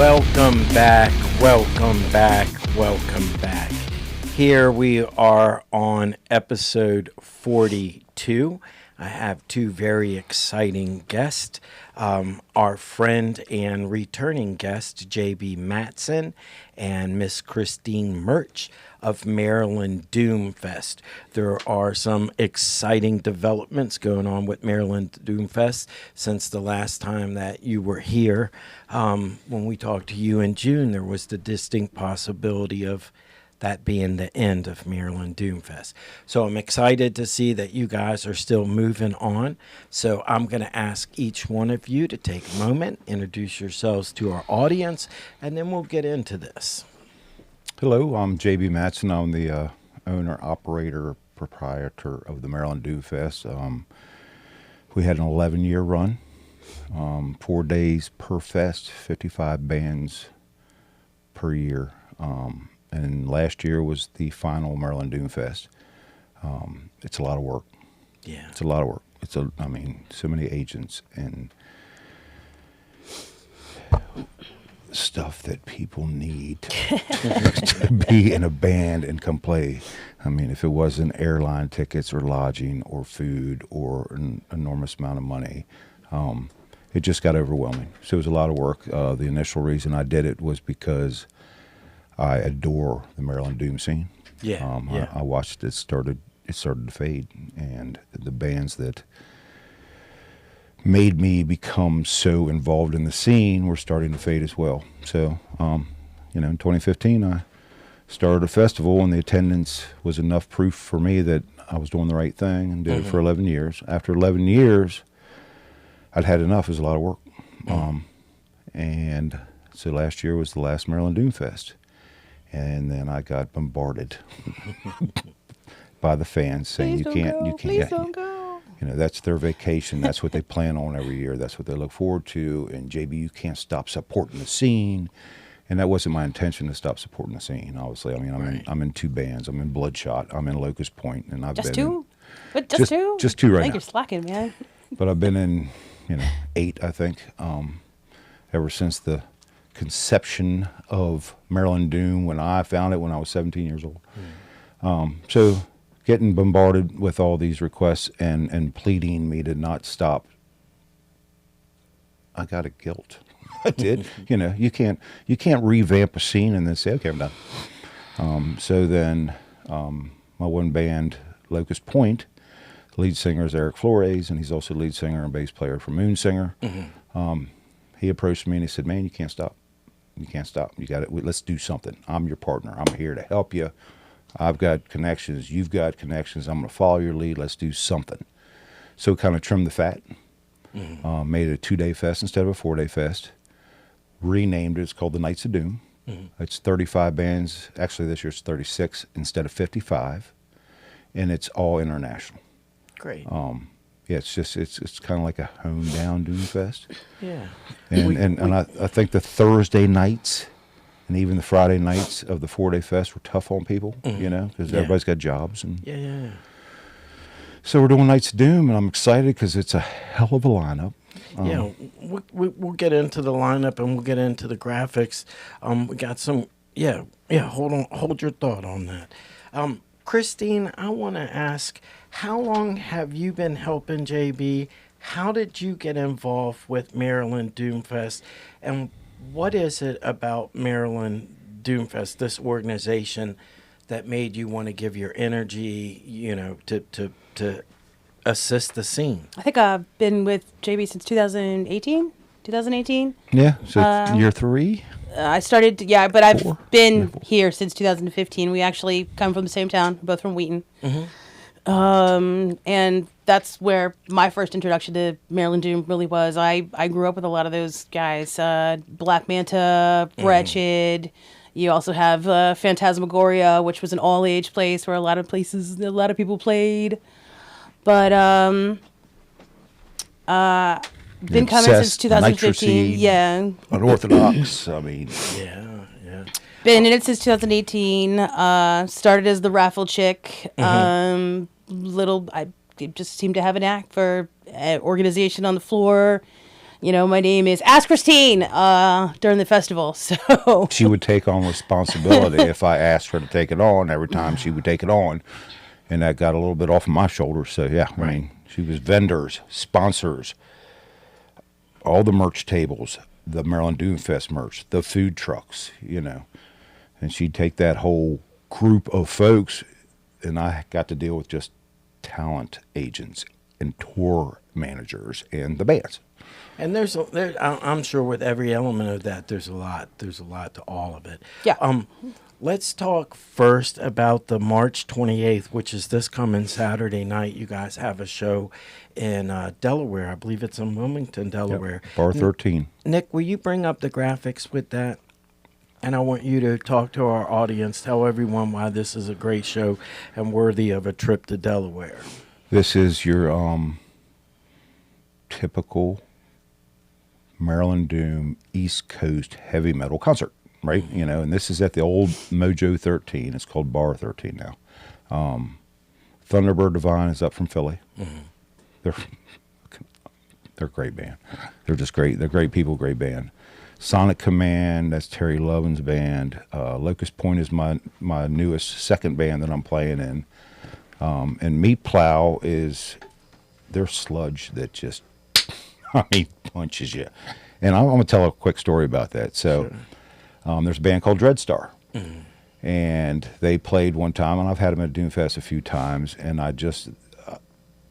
Welcome back, welcome back, welcome back. Here we are on episode 42. I have two very exciting guests. Our friend and returning guest, JB Matson, and Miss Christine Murch of Maryland Doomfest. There are some exciting developments going on with Maryland Doomfest since the last time that you were here. When we talked to you in June, there was the distinct possibility of that being the end of Maryland Doomfest. So I'm excited to see that you guys are still moving on. So I'm going to ask each one of you to take a moment, introduce yourselves to our audience, and then we'll get into this. Hello, I'm JB Matson. I'm the owner, operator, proprietor of the Maryland Doomfest. We had an 11-year run, 4 days per fest, 55 bands per year. And last year was the final Maryland Doomfest. It's a lot of work. Yeah. It's a lot of work. So many agents and stuff that people need to be in a band and come play. I mean, if it wasn't airline tickets or lodging or food or an enormous amount of money, it just got overwhelming. So it was a lot of work. The initial reason I did it was because I adore the Maryland Doom scene. Yeah. I watched it started to fade, and the bands that made me become so involved in the scene were starting to fade as well. So, in 2015, I started a festival, and the attendance was enough proof for me that I was doing the right thing, and did it for 11 years. After 11 years, I'd had enough. It was a lot of work. And so last year was the last Maryland Doomfest. And then I got bombarded by the fans saying, you can't, please don't go. That's their vacation. That's what they plan on every year. That's what they look forward to. And JB, you can't stop supporting the scene. And that wasn't my intention to stop supporting the scene. Obviously, I'm in two bands. I'm in Bloodshot. I'm in Locust Point, and I've Just been two? But just two? Just two right I think now. you're slacking, man. But I've been in, 8, I think, ever since the conception of Maryland Doom when I found it when I was 17 years old. So getting bombarded with all these requests and pleading me to not stop, I got a guilt. I did. You can't revamp a scene and then say, okay, I'm done. So then my one band, Locust Point, the lead singer is Eric Flores, and he's also lead singer and bass player for Moonsinger. He approached me and he said, man, you can't stop. You can't stop. You got it. Let's do something. I'm your partner. I'm here to help you. I've got connections. You've got connections. I'm going to follow your lead. Let's do something. So kind of trimmed the fat. Made it a 2-day fest instead of a 4-day fest. Renamed it. It's called the Knights of Doom. It's 35 bands. Actually, this year it's 36 instead of 55. And it's all international. Great. Yeah, it's kind of like a honed down Doom Fest. Yeah. And I think the Thursday nights and even the Friday nights of the 4-day fest were tough on people, because everybody's got jobs. And Yeah. so we're doing Knights of Doom, and I'm excited because it's a hell of a lineup. We'll get into the lineup and we'll get into the graphics. We got some, hold your thought on that. Christine, I want to ask, how long have you been helping JB? How did you get involved with Maryland Doomfest? And what is it about Maryland Doomfest, this organization, that made you want to give your energy, to assist the scene? I think I've been with JB since 2018. Yeah, so year 3? I started, but I've 4? been here since 2015. We actually come from the same town, both from Wheaton. And that's where my first introduction to Maryland Doom really was. I grew up with a lot of those guys. Black Manta, Wretched. You also have Phantasmagoria, which was an all-age place where a lot of people played. But been coming since 2015. Yeah. Unorthodox. Yeah. Been in it since 2018. Started as the raffle chick. I just seemed to have an knack for organization on the floor. my name is Ask Christine during the festival. So She would take on responsibility if I asked her to take it on. Every time she would take it on, and that got a little bit off of my shoulders. So yeah, I mean, she was vendors, sponsors, all the merch tables, the Maryland Doomfest merch, the food trucks, and she'd take that whole group of folks, and I got to deal with just talent agents and tour managers and the bands. And I'm sure with every element of that, there's a lot to all of it. Yeah. Let's talk first about the March 28th, which is this coming Saturday night. You guys have a show in Delaware. I believe it's in Wilmington, Delaware. Yep. Bar 13. Nick, will you bring up the graphics with that? And I want you to talk to our audience, tell everyone why this is a great show and worthy of a trip to Delaware. This is your typical Maryland Doom East Coast heavy metal concert, right? And this is at the old Mojo 13. It's called Bar 13 now. Thunderbird Divine is up from Philly. They're a great band. They're just great. They're great people, great band. Sonic Command, that's Terry Lovin's band. Locust Point is my newest second band that I'm playing in. And Meat Plow is their sludge that just, punches you. And I'm going to tell a quick story about that. So there's a band called Dreadstar. And they played one time, and I've had them at Doomfest a few times, and I'm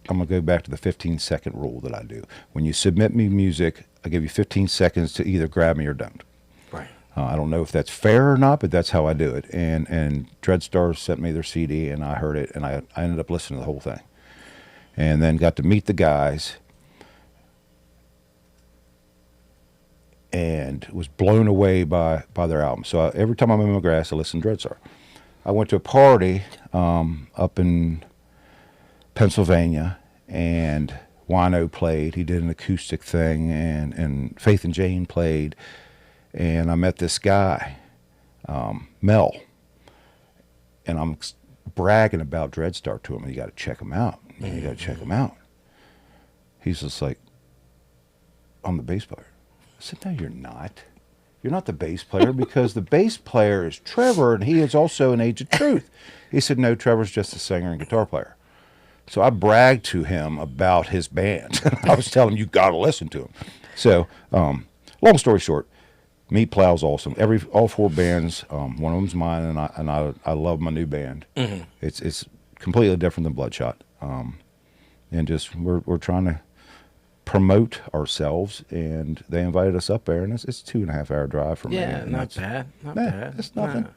going to go back to the 15-second rule that I do. When you submit me music, I give you 15 seconds to either grab me or don't. Right. I don't know if that's fair or not, but that's how I do it. And Dreadstar sent me their CD, and I heard it, and I ended up listening to the whole thing. And then got to meet the guys, and was blown away by their album. So every time I'm in McGrath, I listen to Dreadstar. I went to a party up in Pennsylvania, and Wino played. He did an acoustic thing, and Faith and Jane played. And I met this guy, Mel, and I'm bragging about Dreadstar to him. You got to check him out. Man, you got to check him out. He's just like, I'm the bass player. I said, no, you're not. You're not the bass player, because the bass player is Trevor, and he is also an Age of Truth. He said, no, Trevor's just a singer and guitar player. So I bragged to him about his band. I was telling him, you got to listen to him. So, long story short, Meat Plow's awesome. All four bands, one of them's mine, and I love my new band. It's completely different than Bloodshot, and just we're trying to promote ourselves, and they invited us up there, and it's a 2.5 hour drive for me. Yeah, not bad. Not bad. It's nothing.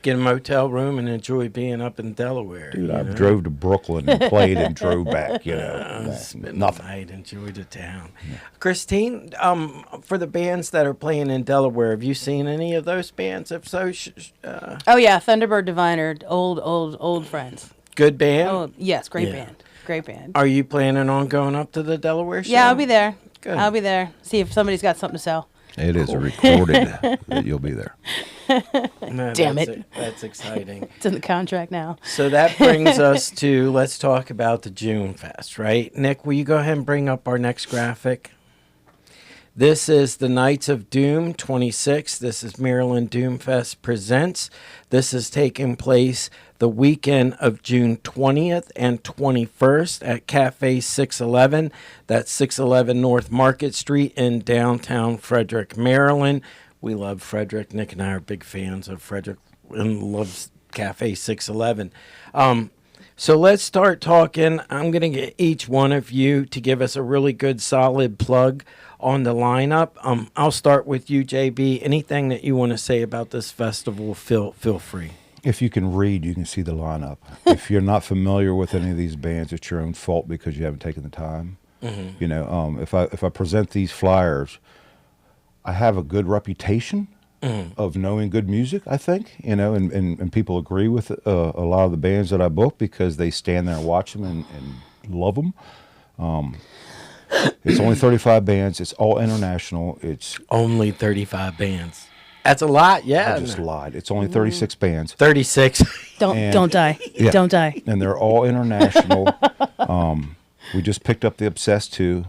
Get a motel room and enjoy being up in Delaware. Dude, I drove to Brooklyn and played and drove back, Spent nothing. the night, enjoy the town. Yeah. Christine, for the bands that are playing in Delaware, have you seen any of those bands? If so, Oh yeah, Thunderbird Diviner, old friends. Good band? Oh yes, great Yeah. band. Great band. Are you planning on going up to the Delaware show? Yeah, I'll be there. Good. I'll be there. See if somebody's got something to sell. It is recorded that you'll be there. No, Damn that's it. That's exciting. It's in the contract now. So that brings us to, let's talk about the June Fest, right? Nick, will you go ahead and bring up our next graphic? This is the Knights of Doom 26. This is Maryland Doomfest Presents. This is taking place the weekend of June 20th and 21st at Cafe 611. That's 611 North Market Street in downtown Frederick, Maryland. We love Frederick. Nick and I are big fans of Frederick and loves Cafe 611. So let's start talking. I'm going to get each one of you to give us a really good, solid plug on the lineup. I'll start with you, JB. Anything that you want to say about this festival, feel free. If you can read, you can see the lineup. If you're not familiar with any of these bands, it's your own fault because you haven't taken the time. Mm-hmm. If I present these flyers, I have a good reputation of knowing good music, I think, and people agree with a lot of the bands that I book because they stand there and watch them and love them. It's only 35 bands. It's all international. It's only 35 bands. That's a lot, yeah. I just lied. It's only 36 bands. 36. Don't die. Yeah. Don't die. And they're all international. We just picked up the Obsessed 2.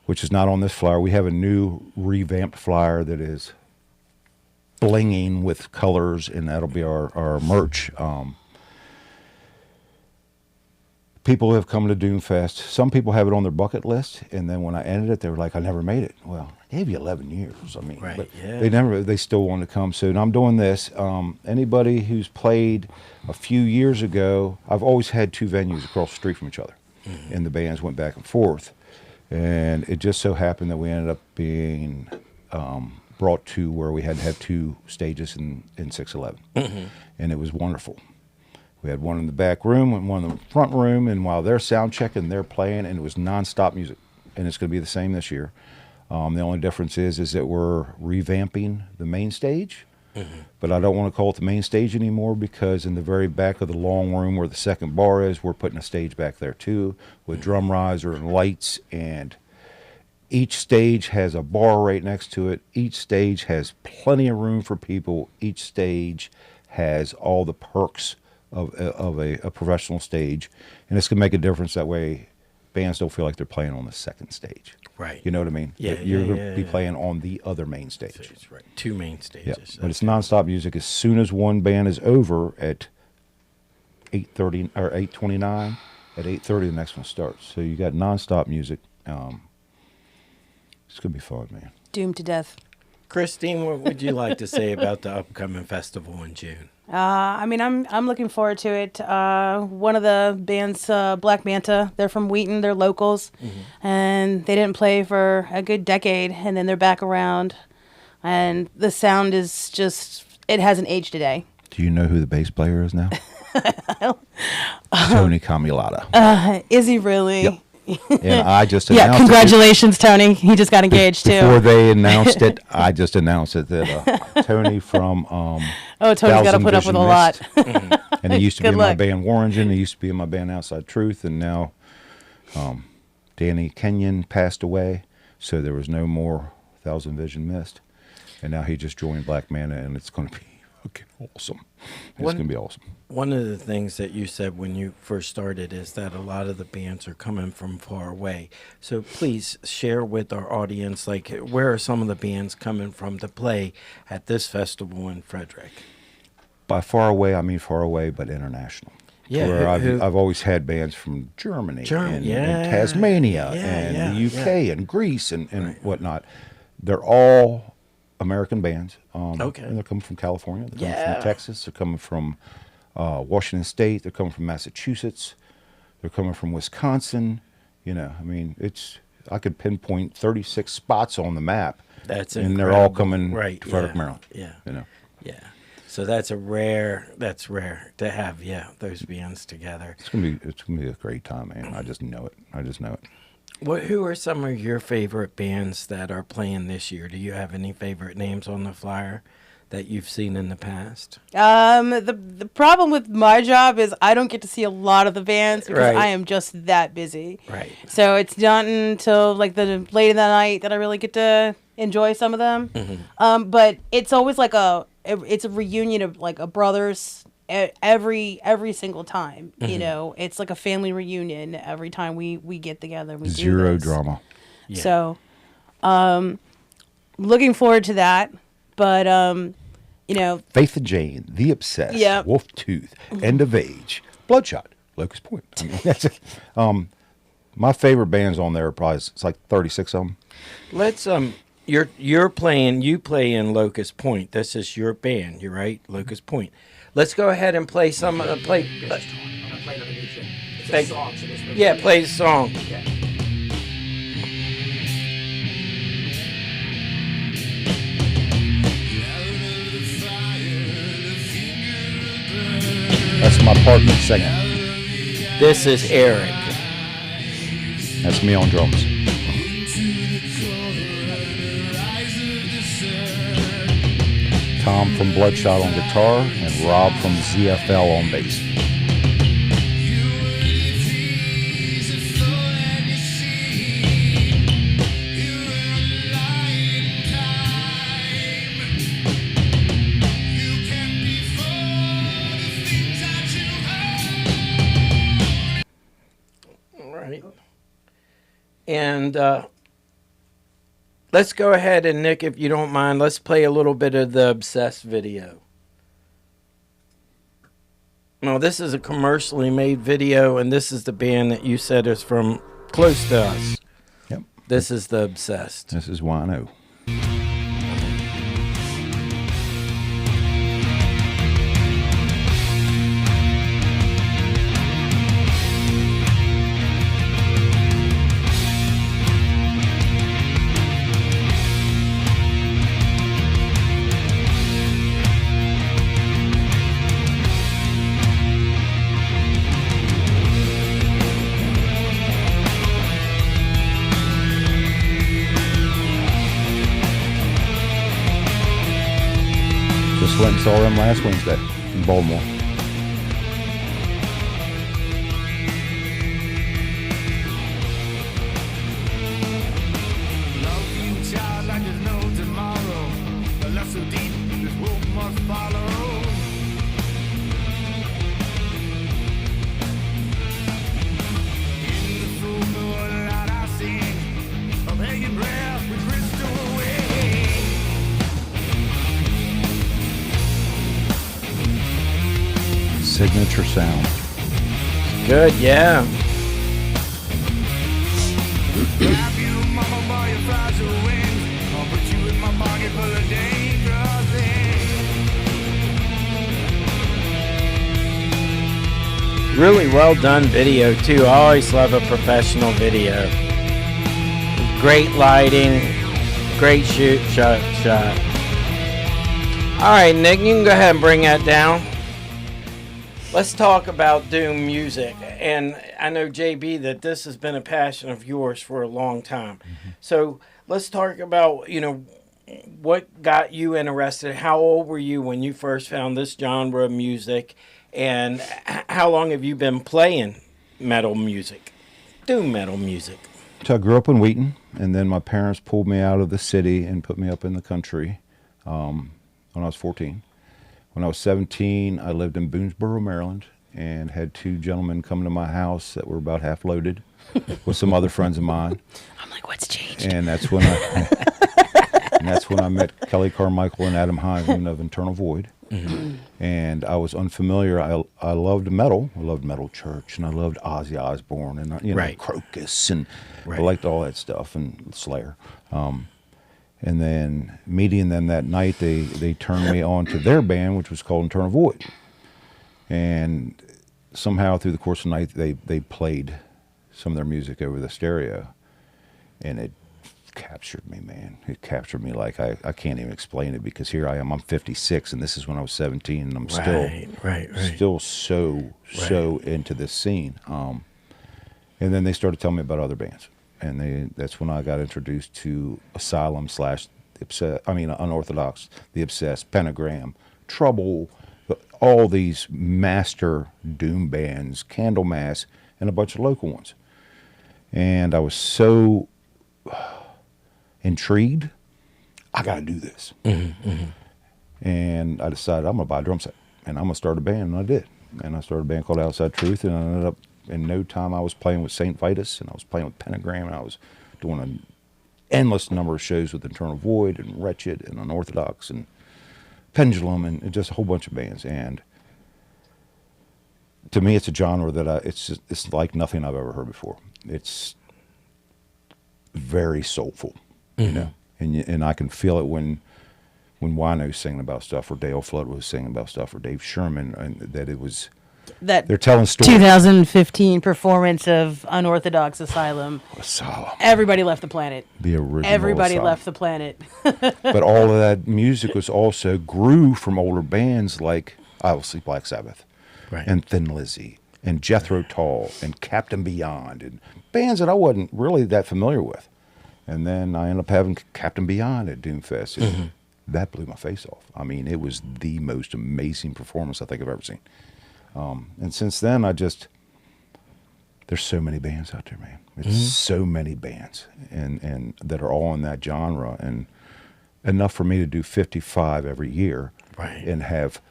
which is not on this flyer. We have a new revamped flyer that is blinging with colors, and that'll be our merch. People have come to Doomfest. Some people have it on their bucket list, and then when I ended it, they were like, "I never made it." Well, I gave you 11 years. I mean, Right, but yeah. they still want to come. So, and I'm doing this. Anybody who's played a few years ago, I've always had two venues across the street from each other, and the bands went back and forth. And it just so happened that we ended up being brought to where we had to have two stages in 611, and it was wonderful. We had one in the back room and one in the front room, and while they're sound checking, they're playing, and it was nonstop music. And it's going to be the same this year. The only difference is that we're revamping the main stage, but I don't want to call it the main stage anymore because in the very back of the long room where the second bar is, we're putting a stage back there too with drum riser and lights, and each stage has a bar right next to it. Each stage has plenty of room for people. Each stage has all the perks of a professional stage, and it's going to make a difference. That way bands don't feel like they're playing on the second stage. Right. You know what I mean? Yeah, That you're yeah, going yeah, to be yeah. playing on the other main stage. That's right. Two main Yeah, stages. but it's nonstop music. As soon as one band is over at 8:30 or 8:29, at 8:30 the next one starts. So you got nonstop music. It's going to be fun, man. Doomed to death. Christine, what would you like to say about the upcoming festival in June? I mean, I'm looking forward to it. One of the bands, Black Manta, they're from Wheaton, they're locals, and they didn't play for a good decade, and then they're back around, and the sound is just, it hasn't aged today. Do you know who the bass player is now? Tony Camilata. Is he really? Yep. And I just announced Yeah, it. congratulations, Tony. He just got engaged too. Before they announced it, I just announced it that Tony from Oh, Tony's got to Thousand put up with Vision a lot. Mist, and he used to be Good in my luck. band Warringen. He used to be in my band Outside Truth, and now Danny Kenyon passed away, so there was no more Thousand Vision Mist, and now he just joined Black Manta, and it's going to be fucking awesome. It's One- going to be awesome. One of the things that you said when you first started is that a lot of the bands are coming from far away. So please share with our audience, like, where are some of the bands coming from to play at this festival in Frederick? By far away, I mean far away, but international. Yeah, Where who- I've always had bands from Germany and yeah, Tasmania yeah, and yeah, the UK yeah. and Greece and whatnot. They're all American bands. Okay. And they're coming from California. They're coming Yeah. from Texas. They're coming from Washington State. They're coming from Massachusetts. They're coming from Wisconsin. You know, I mean, I could pinpoint 36 spots on the map. That's and they're all incredible. coming Right, to Frederick, yeah, Maryland. yeah. You know. Yeah. So that's rare to have, those bands together. It's gonna be a great time, man. I just know it. Who are some of your favorite bands that are playing this year? Do you have any favorite names on the flyer that you've seen in the past? The problem with my job is I don't get to see a lot of the bands because Right. I am just that busy. Right. So it's not until like the late in the night that I really get to enjoy some of them. But it's always like it's a reunion of like a brothers every single time. You know, it's like a family reunion every time we get together. We do Zero this. drama. Yeah. So, looking forward to that. But you know, Faith and Jane, The Obsessed, Yeah. Wolf Tooth, End of Age, Bloodshot, Locust Point. I mean, that's it. My favorite bands on there are probably it's like 36 of them. Let's you play in Locust Point. This is your band, you're right? Locust Point. Let's go ahead and play some play. I'm gonna play another new shit. It's Thank- a song, so it's really Yeah, play the song. Yeah. That's my partner singing. This is Eric. That's me on drums. Tom from Bloodshot on guitar and Rob from ZFL on bass. All right. And let's go ahead and Nick, if you don't mind, let's play a little bit of the Obsessed video. No, this is a commercially made video, and this is the band that you said is from close to us. Yep. This is the Obsessed. This is Wino. Just went and saw them last Wednesday in Baltimore. Love you, child, like there's no tomorrow. The love so deep, this wolf must follow. In the full moonlight, I sing of hanging breath with crystal wings. Signature sound. Good, yeah. Grab you, mama, by your fragile wings. I'll put you in my pocket full of dangerous things. Really well done video, too. I always love a professional video. Great lighting, great shot. All right, Nick, you can go ahead and bring that down. Let's talk about Doom music. And I know, JB, that this has been a passion of yours for a long time. Mm-hmm. So let's talk about, what got you interested. How old were you when you first found this genre of music? And how long have you been playing metal music, Doom metal music? So I grew up in Wheaton, and then my parents pulled me out of the city and put me up in the country when I was 14. When I was 17, I lived in Boonesboro, Maryland, and had two gentlemen come to my house that were about half loaded with some other friends of mine. I'm like, what's changed? And that's when I met Kelly Carmichael and Adam Hyman of Internal Void. Mm-hmm. And I was unfamiliar. I loved metal. I loved Metal Church, and I loved Ozzy Osbourne, and right. Crocus, and right. I liked all that stuff, and Slayer. And then meeting them that night, they turned me on to their band, which was called Internal Void. And somehow through the course of the night, they played some of their music over the stereo. And it captured me, man. It captured me like I can't even explain it, because here I am. I'm 56, and this is when I was 17, and I'm still so into this scene. And then they started telling me about other bands. And that's when I got introduced to Asylum / Unorthodox, The Obsessed, Pentagram, Trouble, all these master Doom bands, Candlemass, and a bunch of local ones. And I was so intrigued, I got to do this. Mm-hmm, mm-hmm. And I decided I'm going to buy a drum set, and I'm going to start a band, and I did. And I started a band called Outside Truth, and I ended up, in no time, I was playing with St. Vitus, and I was playing with Pentagram, and I was doing an endless number of shows with Internal Void and Wretched and Unorthodox and Pendulum and just a whole bunch of bands. And to me, it's a genre that it's like nothing I've ever heard before. It's very soulful, and I can feel it when Wino's singing about stuff, or Dale Flood was singing about stuff, or Dave Sherman, and that it was. They're telling stories. 2015 performance of Unorthodox Asylum. Everybody left the planet. The original Everybody Asylum. left the planet. But all of that music was also grew from older bands like, obviously, Black Sabbath, right. and Thin Lizzy, and Jethro Tull, and Captain Beyond, and bands that I wasn't really that familiar with. And then I ended up having Captain Beyond at Doomfest. Mm-hmm. That blew my face off. I mean, it was the most amazing performance I think I've ever seen. And since then, there's so many bands out there, man. It's so many bands, and that are all in that genre, and enough for me to do 55 every year, right. and have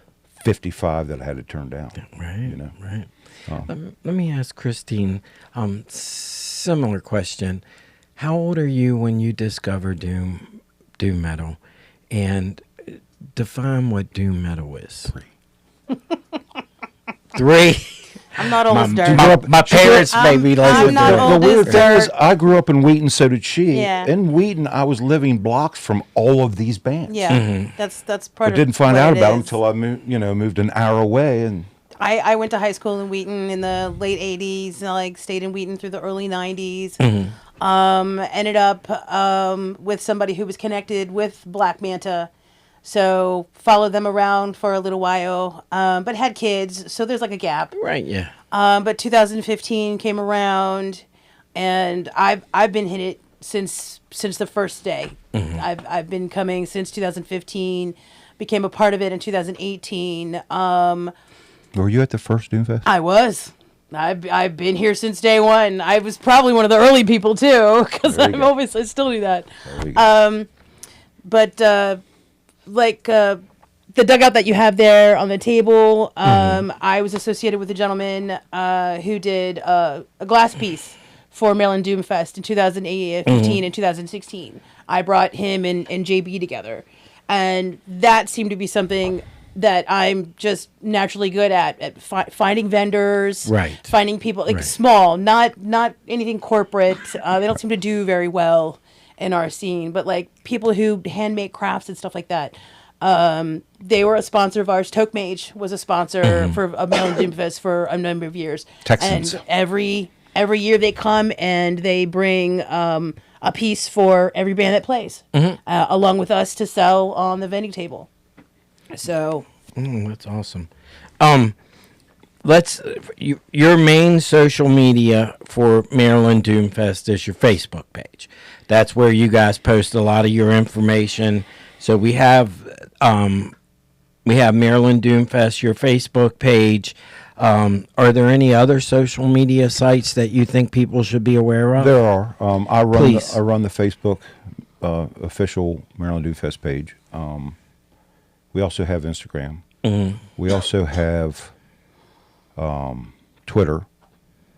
55 that I had to turn down. Right, right. Let me ask Christine, similar question. How old are you when you discover doom metal? And define what doom metal is. 3. I'm not old as dirt. My parents made me I'm listen not to it. old The weird as thing is, dirt. I grew up in Wheaton, so did she. Yeah. In Wheaton, I was living blocks from all of these bands. Yeah, that's part I of. didn't find what out it about them is. until I moved an hour away, and I went to high school in Wheaton in the late '80s, and I stayed in Wheaton through the early '90s. Ended up with somebody who was connected with Black Manta, so followed them around for a little while, but had kids, so there's like a gap. Right, yeah. But 2015 came around, and I've been hit it since the first day. I've been coming since 2015. Became a part of it in 2018. were you at the first Doomfest? I was. I've been here since day one. I was probably one of the early people too, because There you I'm go. always I still do that. There we go. But the dugout that you have there on the table, I was associated with a gentleman who did a glass piece for Maryland Doomfest in 2015 and 2016. I brought him and JB together, and that seemed to be something that I'm just naturally good at finding vendors, Right. finding people like Right. small, not anything corporate. They don't seem to do very well in our scene, but like people who handmade crafts and stuff like that. They were a sponsor of ours. Toke Mage was a sponsor for a Maryland Doomfest for a number of years. Texans. And every year they come and they bring a piece for every band that plays, along with us to sell on the vending table. So That's awesome. Your main social media for Maryland Doomfest is your Facebook page. That's where you guys post a lot of your information. So we have Maryland Doomfest, your Facebook page. Are there any other social media sites that you think people should be aware of? There are. I Please. run the Facebook official Maryland Doomfest page. We also have Instagram. We also have Twitter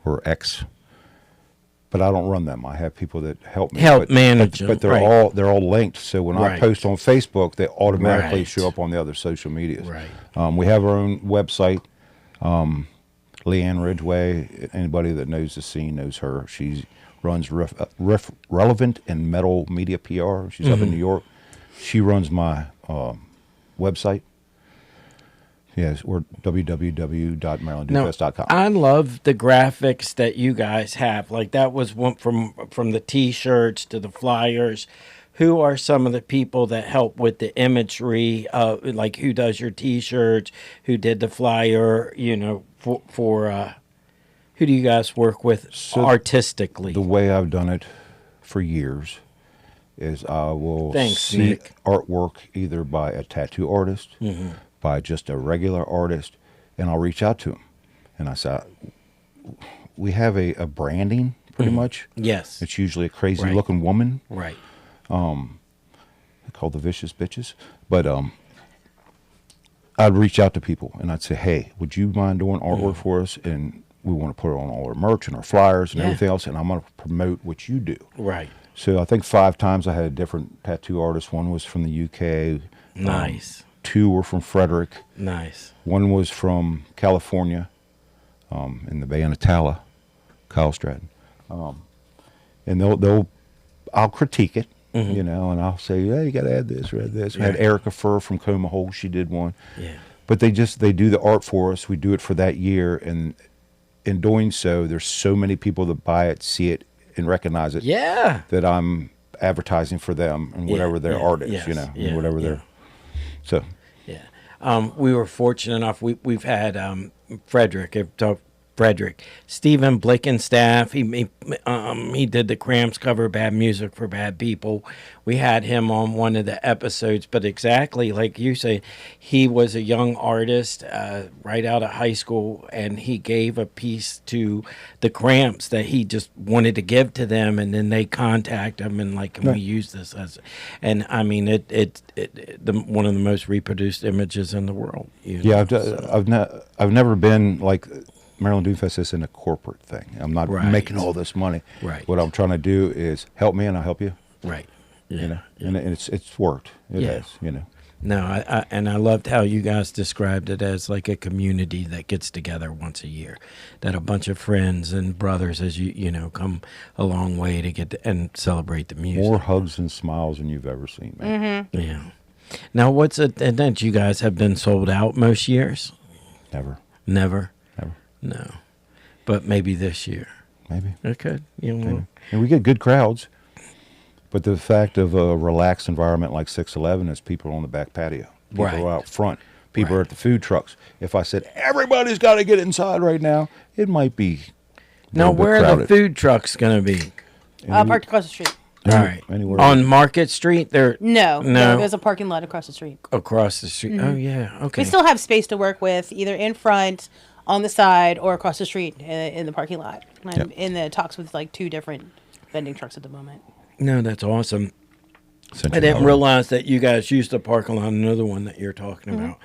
or X, but I don't run them. I have people that help me. Help but, manage but, them, but they're right. all linked. So when I Right. post on Facebook, they automatically Right. show up on the other social medias. Right. We have our own website. Leanne Ridgway. Anybody that knows the scene knows her. She runs Relevant and Metal Media PR. She's up in New York. She runs my website. Yes, or www.marylanddoomfest.com. I love the graphics that you guys have. Like that was one from the T-shirts to the flyers. Who are some of the people that help with the imagery? Like who does your T-shirts? Who did the flyer? You know, for who do you guys work with artistically? The way I've done it for years is I will Thanks, see Nick. artwork either by a tattoo artist, by just a regular artist, and I'll reach out to them. And I say, we have a branding pretty much. Yes. It's usually a crazy Right. looking woman Right. called the Vicious Bitches. But I'd reach out to people and I'd say, hey, would you mind doing artwork for us? And we want to put it on all our merch and our flyers and Yeah. everything else. And I'm going to promote what you do. Right. So I think 5 times I had a different tattoo artist. One was from the UK. Nice. 2 were from Frederick. Nice. One was from California, in the band Atala, Kyle Stratton. And I'll critique it, you know, and I'll say, yeah, you got to add this or add this. We had Yeah. Erica Furr from Coma Hole. She did one. Yeah. But they do the art for us. We do it for that year. And in doing so, there's so many people that buy it, see it, and recognize it. Yeah. That I'm advertising for them and whatever their art is, you know, and whatever their. So. Yeah. We were fortunate enough. We've had Frederick, Stephen Blickenstaff. He did the Cramps cover Bad Music for Bad People. We had him on one of the episodes, but exactly like you say, he was a young artist right out of high school, and he gave a piece to the Cramps that he just wanted to give to them, and then they contact him and like, can we use this as? And I mean, one of the most reproduced images in the world. You know, Yeah, I've never been like Maryland Doom Fest isn't a corporate thing. I'm not Right. making all this money. Right. What I'm trying to do is help me and I'll help you. Right. Yeah. You know, and it's worked. It Yeah. has. You know. No, I loved how you guys described it as like a community that gets together once a year, that a bunch of friends and brothers, as you know, come a long way to get and celebrate the music. More hugs and smiles than you've ever seen, man. Yeah. Now, what's it that you guys have been sold out most years? Never. Never. Never. No, but maybe this year. Maybe. Okay. You know. Maybe. And we get good crowds. But the fact of a relaxed environment like 611 is people on the back patio. People Right. are out front. People are Right. at the food trucks. If I said, everybody's got to get inside right now, it might be a Now, little bit where are the crowded. food trucks going to be? Parked across the street. All right. Anywhere. On Market Street? They're No, No. there's a parking lot across the street. across the street. Oh, yeah. Okay. We still have space to work with, either in front, on the side, or across the street in the parking lot. I'm Yep. in the talks with like 2 different vending trucks at the moment. No, that's awesome. Central I didn't Valley. realize that you guys used the parking lot. Another one that you're talking about.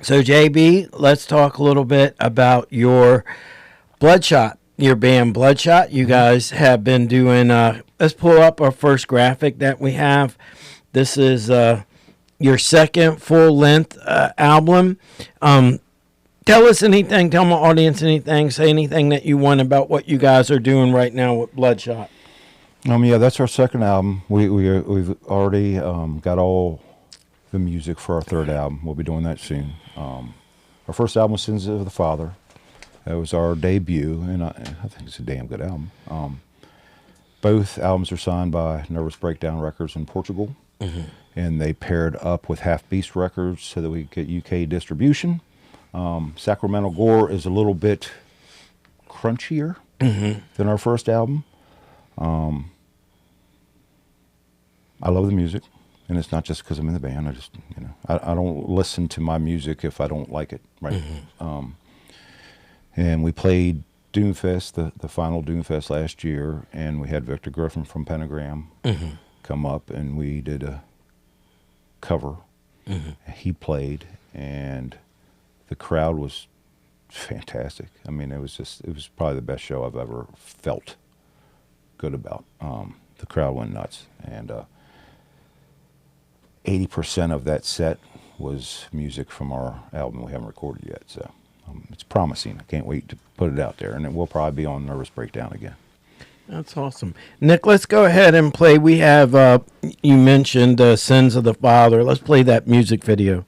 So JB, let's talk a little bit about your Bloodshot, your band Bloodshot. You guys have been doing. Let's pull up our first graphic that we have. This is your second full length album. Tell us anything. Tell my audience anything. Say anything that you want about what you guys are doing right now with Bloodshot. Yeah, that's our second album. We've already got all the music for our third album. We'll be doing that soon. Our first album was Sins of the Father. That was our debut, and I think it's a damn good album. Both albums are signed by Nervous Breakdown Records in Portugal, and they paired up with Half Beast Records so that we get UK distribution. Sacramento Gore is a little bit crunchier than our first album. I love the music, and it's not just because I'm in the band. I just, I don't listen to my music if I don't like it, right? And we played Doomfest, the final Doomfest last year, and we had Victor Griffin from Pentagram come up, and we did a cover. He played, and the crowd was fantastic. I mean, it was probably the best show I've ever felt good about. The crowd went nuts, and 80% of that set was music from our album we haven't recorded yet. So it's promising. I can't wait to put it out there, and it will probably be on Nervous Breakdown again. That's awesome. Nick, let's go ahead and play. We have, you mentioned Sins of the Father. Let's play that music video.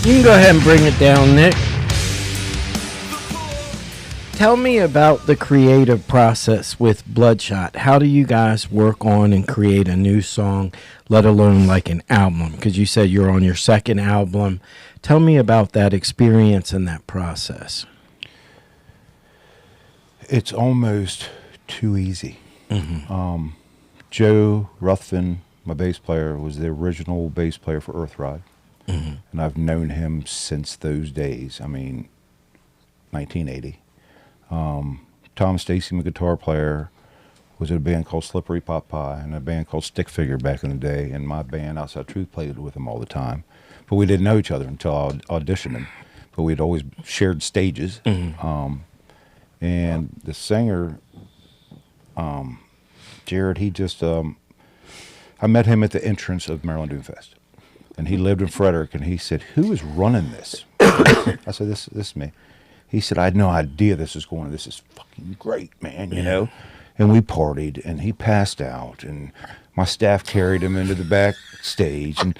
You can go ahead and bring it down, Nick. Tell me about the creative process with Bloodshot. How do you guys work on and create a new song, let alone like an album? Because you said you're on your second album. Tell me about that experience and that process. It's almost too easy. Joe Ruthven, my bass player, was the original bass player for Earthride. And I've known him since those days. I mean, 1980. Tom Stacy, my guitar player, was in a band called Slippery Pot Pie and a band called Stick Figure back in the day. And my band, Outside Truth, played with him all the time. But we didn't know each other until I auditioned him. But we'd always shared stages. And the singer, Jared, he just, I met him at the entrance of Maryland Doom Fest. And he lived in Frederick, and he said, "Who is running this?" I said, this is me. He said, "I had no idea this was going on. This is fucking great, man, you know?" And we partied, and he passed out, and my staff carried him into the backstage. And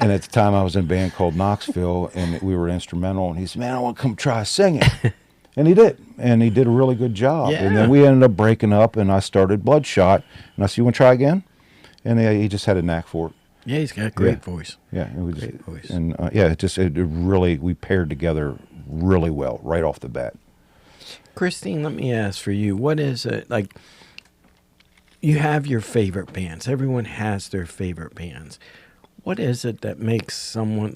at the time, I was in a band called Knoxville, and we were instrumental. And he said, "Man, I want to come try singing." And he did. And he did a really good job. Yeah. And then we ended up breaking up, and I started Bloodshot. And I said, "You want to try again?" And he just had a knack for it. Yeah, he's got a great voice. Yeah, it was, Great voice. and it really, we paired together really well right off the bat. Christine, let me ask for you, what is it, like, you have your favorite bands. Everyone has their favorite bands. What is it that makes someone,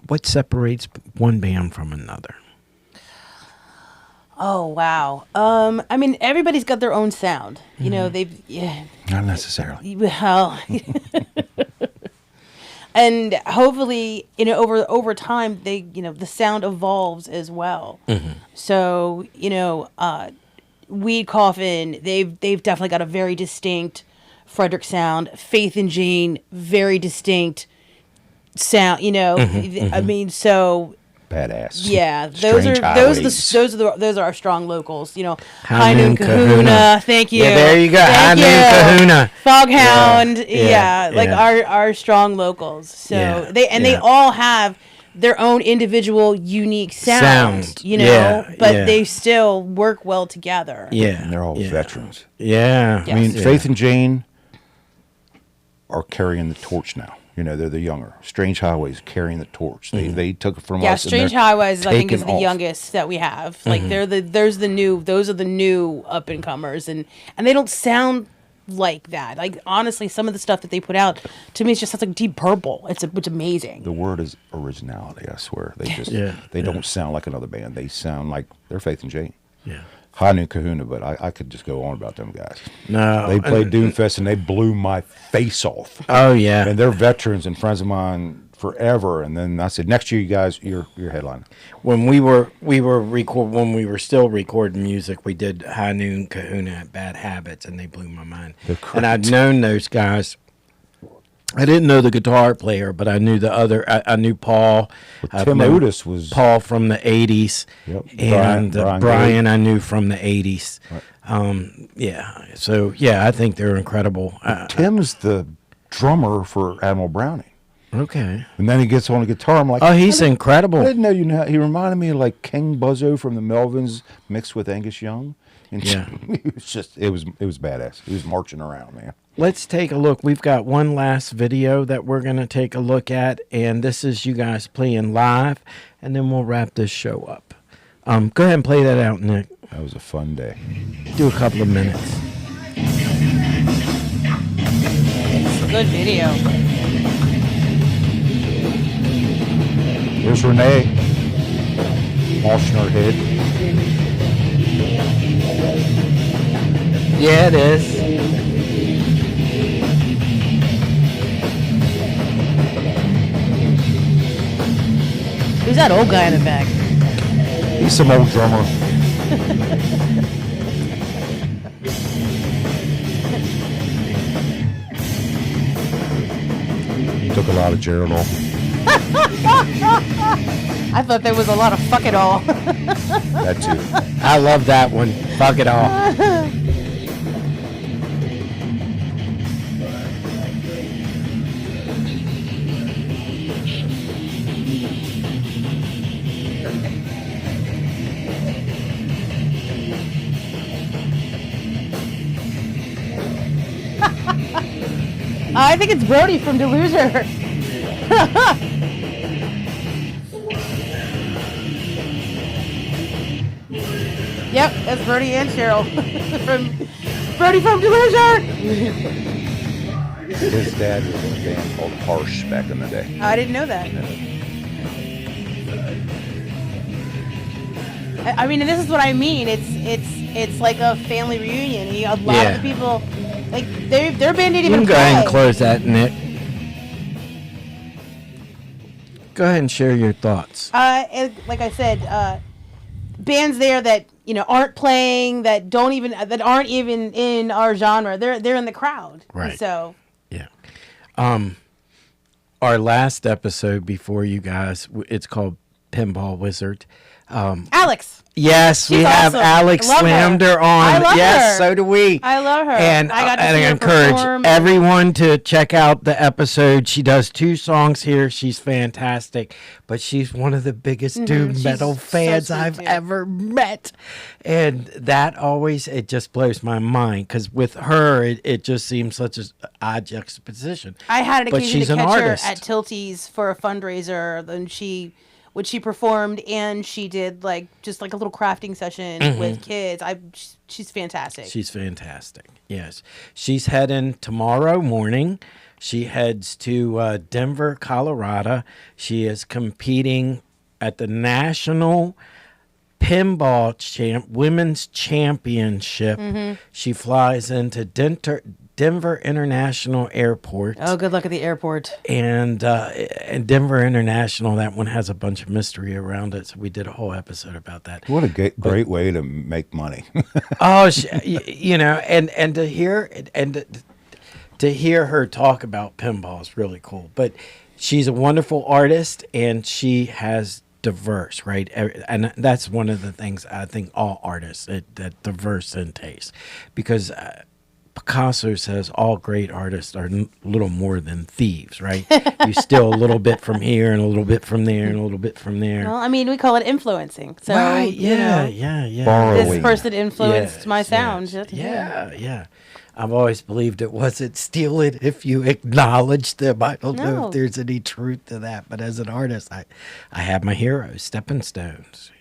what separates one band from another? Oh wow. I mean, everybody's got their own sound. You know, Not necessarily. well, and hopefully, over time, the sound evolves as well. So, Weed Coffin, they've definitely got a very distinct Frederick sound. Faith and Jane, very distinct sound. I mean, so. Badass. Yeah, Strange Highways. those are our strong locals. High Noon Kahuna. Thank you. Yeah, there you go. High Thank Noon Kahuna. Foghound. Yeah, Like yeah. our strong locals. So Yeah, they all have their own individual unique sound. Yeah, but yeah. they still work well together. Yeah. And they're all veterans. Yeah. Yeah. I mean, Yeah. Faith and Jane are carrying the torch now. They're the younger. Strange Highways carrying the torch. They took it from Yeah, us. and Strange they're Highways I think is taking the off. youngest that we have. Like those are the new up and comers, and they don't sound like that. Like honestly, some of the stuff that they put out to me, it just sounds like Deep Purple. It's amazing. The word is originality. I swear. They just Yeah, they don't sound like another band. They sound like they're Faith and Jane. Yeah. High Noon Kahuna, but I could just go on about them guys. No. They played Doomfest and they blew my face off. Oh, yeah. And they're veterans and friends of mine forever. And then I said, next year, you guys, you're headlining. When when we were still recording music, we did High Noon Kahuna at Bad Habits, and they blew my mind. They're And I'd great. known those guys. I didn't know the guitar player, but I knew the other. I knew Paul. I've Tim known Otis was Paul from the '80s, Yep. and Brian Brian Gray. I knew from the '80s. Yeah. So yeah, I think they're incredible. Tim's the drummer for Admiral Browning. Okay. And then he gets on a guitar. I'm like, Oh, he's I incredible. didn't know you know. He reminded me of like King Buzzo from the Melvins mixed with Angus Young. And Yeah. it was badass. He was marching around, man. Let's take a look. We've got one last video that we're going to take a look at, and this is you guys playing live, and then we'll wrap this show up. Go ahead and play that out, Nick. That was a fun day. Do a couple of minutes. It's a good video. Here's Renee, washing her head. Yeah, it is. Who's that old guy in the back? He's some old drummer. Took a lot of Gerald off. I thought there was a lot of fuck it all. That too. I love that one. Fuck it all. I think it's Brody from Deluser. Yep, that's Brody and Cheryl from Brody from Deluser. His dad was in a band called Harsh back in the day. I didn't know that. I mean, and this is what I mean. It's like a family reunion. A lot of the people, like their band didn't You even can go ahead and play. close that, Nick. Go ahead and share your thoughts. And like I said, bands there that aren't playing, that aren't even in our genre. They're in the crowd. Right. So Yeah. Our last episode before you guys, it's called Pinball Wizard. Alex, Yes, we She's have awesome. Alex Love her. slammed her on. I love yes, her. so do we. I love her. And I got to I see her encourage perform. everyone to check out the episode. She does 2 songs here. She's fantastic, but she's one of the biggest doom She's metal so fans sweet, I've too. ever met. And that always, it just blows my mind because with her, it just seems such an odd juxtaposition. I had an But occasion she's to an catch artist. her at Tilty's for a fundraiser. Then when she performed and she did just a little crafting session with kids. She's fantastic. She's fantastic. Yes. She's heading tomorrow morning. She heads to Denver, Colorado. She is competing at the National Pinball Women's Championship. She flies into Denver International Airport. Oh, good luck at the airport. And Denver International, that one has a bunch of mystery around it. So we did a whole episode about that. What a great way to make money. Oh, and to hear to hear her talk about pinball is really cool. But she's a wonderful artist, and she has diverse, right? And that's one of the things I think all artists that diverse in taste, because Picasso says all great artists are little more than thieves, right? You steal a little bit from here and a little bit from there and a little bit from there. Well, I mean, we call it influencing. So, Right? Yeah. Borrowing. this person influenced Yes, my yes. sound. Yeah. I've always believed it wasn't steal it if you acknowledge them. I don't know No. if there's any truth to that, but as an artist, I have my heroes, stepping stones,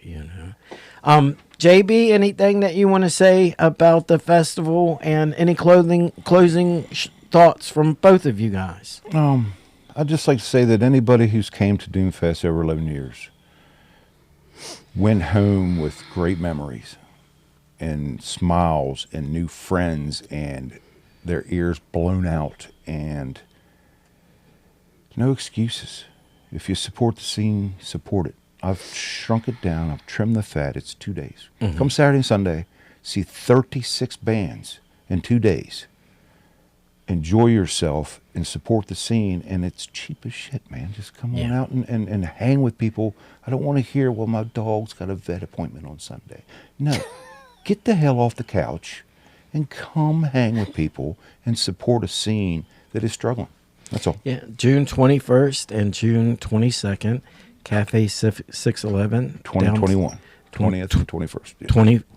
JB, anything that you want to say about the festival and any closing thoughts from both of you guys? I'd just like to say that anybody who's came to Doomfest over 11 years went home with great memories and smiles and new friends and their ears blown out and no excuses. If you support the scene, support it. I've shrunk it down. I've trimmed the fat. It's 2 days. Come Saturday and Sunday, see 36 bands in 2 days. Enjoy yourself and support the scene. And it's cheap as shit, man. Just come on out and hang with people. I don't want to hear, well, my dog's got a vet appointment on Sunday. No. Get the hell off the couch and come hang with people and support a scene that is struggling. That's all. Yeah, June 21st and June 22nd, Cafe 611. 2021. 20th and 21st. Yeah.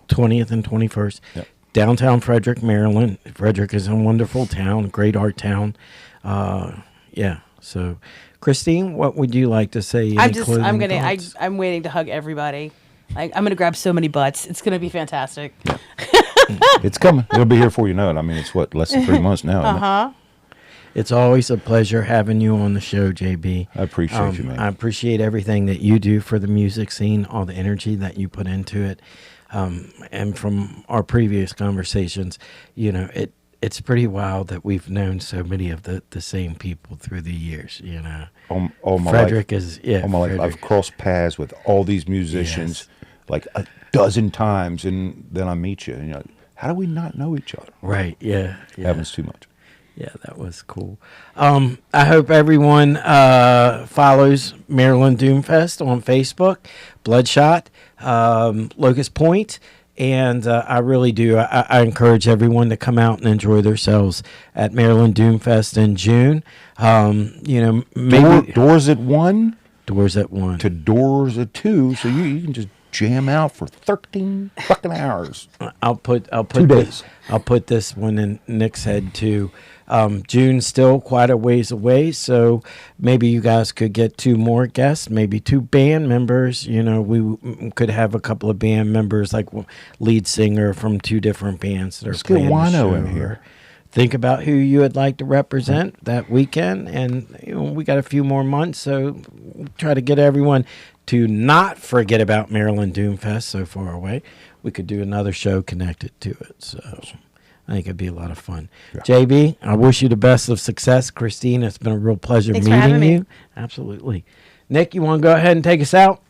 20th and 21st. Yep. Downtown Frederick, Maryland. Frederick is a wonderful town, great art town. So Christine, what would you like to say? Any closing thoughts? I'm waiting to hug everybody. I'm gonna grab so many butts. It's gonna be fantastic. It's coming. It'll be here before you know it. I mean, it's less than 3 months now. Isn't it? It's always a pleasure having you on the show, JB. I appreciate you, man. I appreciate everything that you do for the music scene, all the energy that you put into it. And from our previous conversations, it's pretty wild that we've known so many of the same people through the years, All my Frederick life, is, yeah. all my life, Frederick. I've crossed paths with all these musicians like a dozen times, and then I meet you, and you're like, how do we not know each other? Right, yeah. Happens too much. Yeah, that was cool. I hope everyone follows Maryland Doomfest on Facebook, Bloodshot, Locust Point, and I really do. I encourage everyone to come out and enjoy themselves at Maryland Doomfest in June. Maybe Doors at 1 doors at 1. to doors at 2, so you can just jam out for 13 fucking hours. I'll put 2 days. I'll put this one in Nick's head too. June's still quite a ways away, so maybe you guys could get 2 more guests, maybe 2 band members. You know, could have a couple of band members, like lead singer from 2 different bands that Let's are get playing the Wino show. in here. Think about who you would like to represent that weekend, and we got a few more months, so try to get everyone to not forget about Maryland Doomfest so far away. We could do another show connected to it, so I think it'd be a lot of fun. Yeah. JB, I wish you the best of success. Christine, it's been a real pleasure Thanks for meeting having me. you. Absolutely. Nick, you want to go ahead and take us out?